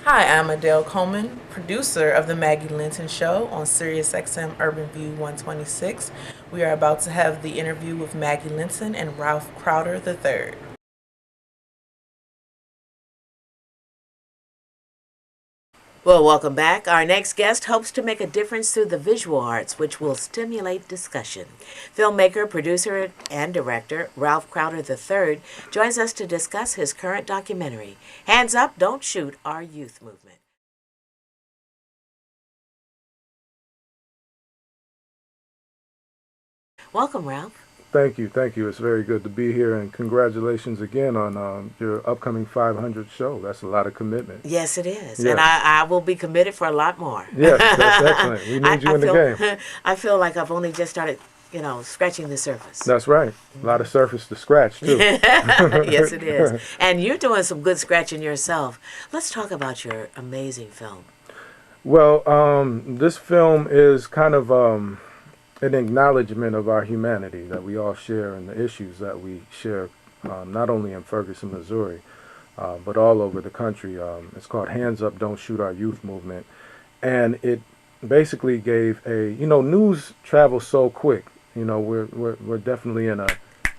Hi, I'm Adele Coleman, producer of the Maggie Linton Show on Sirius XM Urban View 126. We are about to have the interview with Maggie Linton and Ralph Crowder III. Well, welcome back. Our next guest hopes to make a difference through the visual arts, which will stimulate discussion. Filmmaker, producer, and director Ralph Crowder III joins us to discuss his current documentary, Hands Up, Don't Shoot, Our Youth Movement. Welcome, Ralph. Thank you, thank you. It's very good to be here, and congratulations again on your upcoming 500 show. That's a lot of commitment. Yes, it is. And Yes, I will be committed for a lot more. yes, that's excellent. We need you I in the feel game. I feel like I've only just started, scratching the surface. That's right. A lot of surface to scratch too. Yes, it is. And you're doing some good scratching yourself. Let's talk about your amazing film. Well, this film is kind of an acknowledgement of our humanity that we all share and the issues that we share, not only in Ferguson, Missouri, but all over the country. It's called Hands Up, Don't Shoot, Our Youth Movement. And it basically gave news travels so quick. We're definitely in a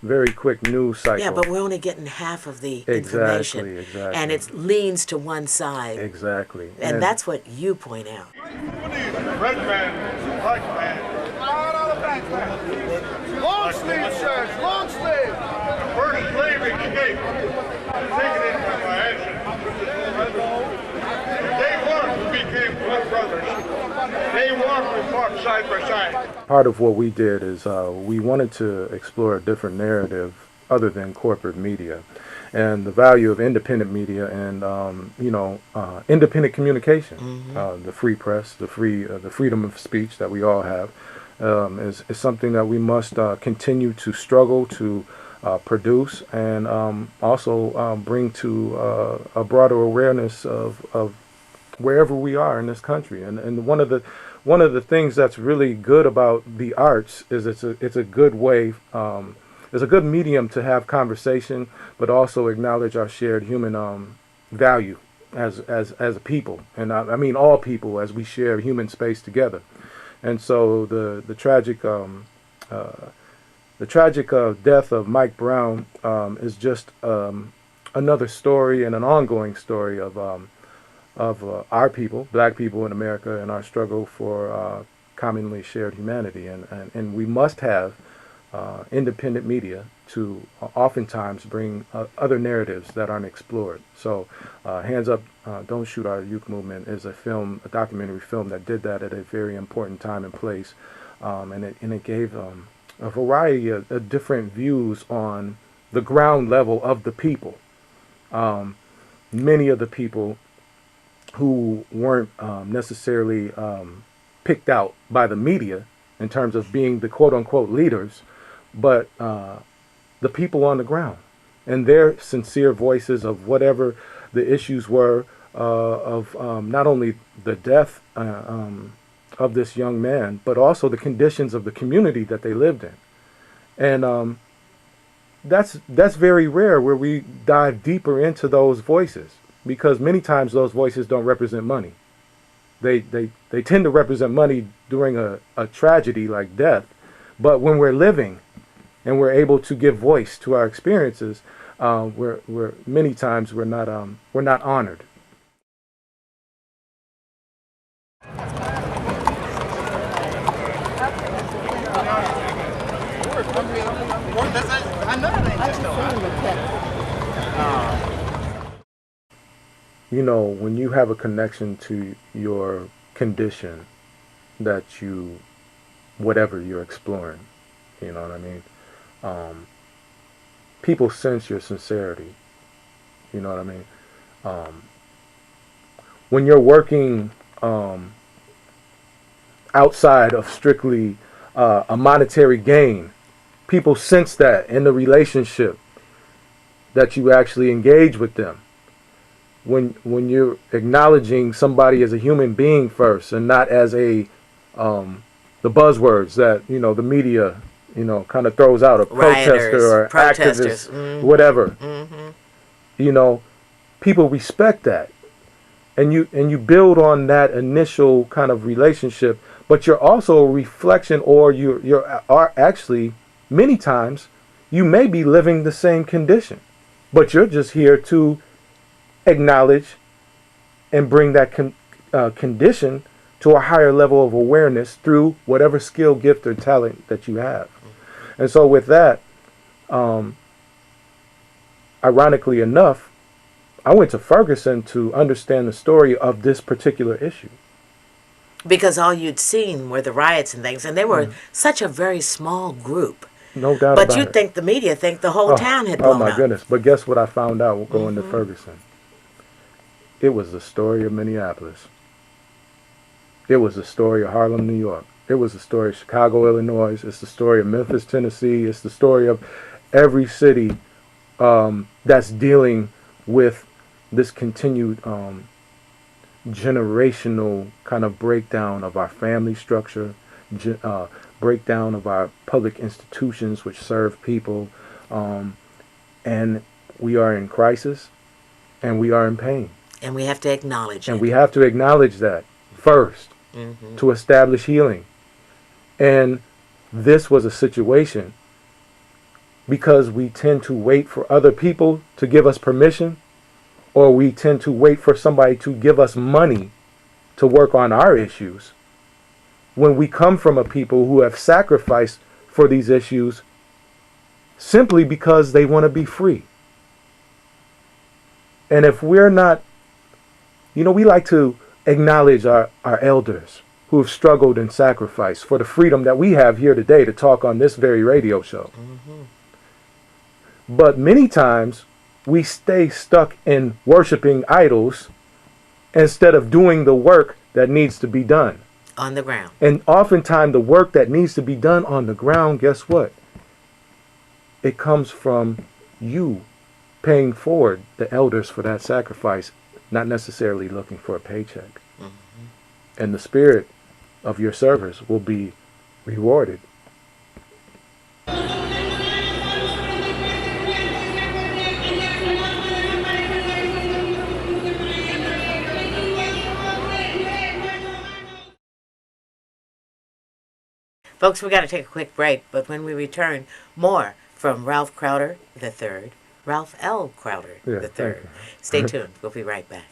very quick news cycle. Yeah, but we're only getting half of the information. Exactly. And it leans to one side. Exactly. And that's what you point out. Red man, black man, all the black man. Long sleeve shirts, long sleeve. First slave escape. Taken into my action. Day one, we became blood brothers. Day one, we fought side by side. Part of what we did is we wanted to explore a different narrative other than corporate media, and the value of independent media and independent communication, the free press, the freedom of speech that we all have, is something that we must continue to struggle to produce and also bring to a broader awareness of wherever we are in this country. And one of the things that's really good about the arts is it's a good way. It's a good medium to have conversation, but also acknowledge our shared human value as a people, and I mean all people, as we share human space together. And so the tragic death of Mike Brown is just another story and an ongoing story of our people, black people in America, and our struggle for commonly shared humanity. And we must have independent media to oftentimes bring other narratives that aren't explored. So Hands Up, Don't Shoot, Our Youth Movement is a documentary film that did that at a very important time and place. And it gave a variety of different views on the ground level of the people. Many of the people who weren't necessarily picked out by the media in terms of being the quote-unquote leaders, but the people on the ground and their sincere voices of whatever the issues were of not only the death of this young man, but also the conditions of the community that they lived in. And that's very rare, where we dive deeper into those voices, because many times those voices don't represent money. They tend to represent money during a tragedy like death, but when we're living and we're able to give voice to our experiences, we're many times we're not honored. When you have a connection to your condition, whatever you're exploring, you know what I mean? People sense your sincerity. You know what I mean? When you're working outside of strictly a monetary gain, people sense that in the relationship that you actually engage with them. When you're acknowledging somebody as a human being first, and not as the buzzwords that the media kind of throws out, a protester or protesters, activist, whatever. People respect that. and you build on that initial kind of relationship, but you're also a reflection, or you are actually many times you may be living the same condition, but you're just here to acknowledge and bring that condition to a higher level of awareness through whatever skill, gift, or talent that you have. And so with that, ironically enough, I went to Ferguson to understand the story of this particular issue. Because all you'd seen were the riots and things, and they were such a very small group. No doubt But about you'd it. think the media think the whole town had blown Oh my up. goodness. But guess what I found out going to Ferguson? It was the story of Minneapolis. It was the story of Harlem, New York. It was the story of Chicago, Illinois. It's the story of Memphis, Tennessee. It's the story of every city that's dealing with this continued generational kind of breakdown of our family structure, breakdown of our public institutions which serve people, and we are in crisis, and we are in pain. And we have to acknowledge And it. we have to acknowledge that first to establish healing. And this was a situation because we tend to wait for other people to give us permission, or we tend to wait for somebody to give us money to work on our issues, when we come from a people who have sacrificed for these issues simply because they want to be free. And if we're not, we like to acknowledge our elders who have struggled and sacrificed for the freedom that we have here today to talk on this very radio show. But many times we stay stuck in worshiping idols instead of doing the work that needs to be done. On the ground. And oftentimes the work that needs to be done on the ground, guess what? It comes from you paying forward the elders for that sacrifice, not necessarily looking for a paycheck. And the spirit of your service will be rewarded. Folks, we got to take a quick break, but when we return, more from Ralph Crowder III, Ralph L. Crowder Yeah, III. thank you. Stay tuned. We'll be right back.